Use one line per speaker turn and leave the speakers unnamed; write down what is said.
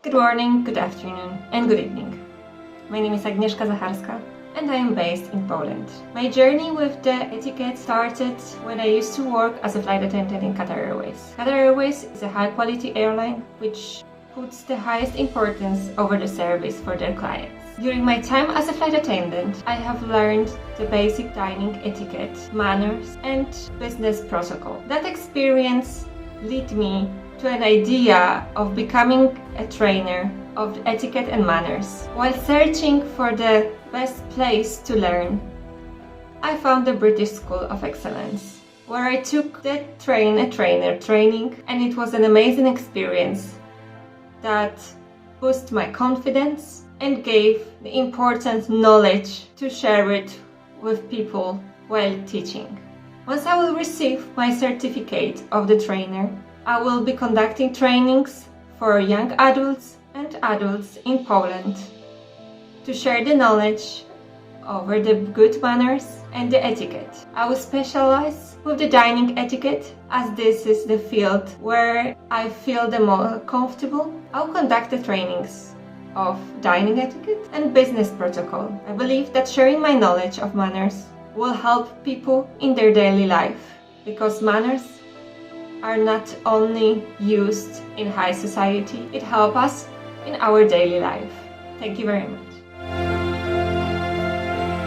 Good morning, good afternoon, and good evening. My name is Agnieszka Zacharska, and I am based in Poland. My journey with the etiquette started when I used to work as a flight attendant in Qatar Airways. Qatar Airways is a high-quality airline which puts the highest importance over the service for their clients. During my time as a flight attendant, I have learned the basic dining etiquette, manners, and business protocol. That experience led me to an idea of becoming a trainer of etiquette and manners. While searching for the best place to learn, I found the British School of Excellence, where I took the trainer training, and it was an amazing experience that boosted my confidence and gave the important knowledge to share it with people while teaching. Once I will receive my certificate of the trainer, I will be conducting trainings for young adults and adults in Poland to share the knowledge over the good manners and the etiquette. I will specialize with the dining etiquette, as this is the field where I feel the more comfortable. I'll conduct the trainings of dining etiquette and business protocol. I believe that sharing my knowledge of manners will help people in their daily life, because manners are not only used in high society, it helps us in our daily life. Thank you very much.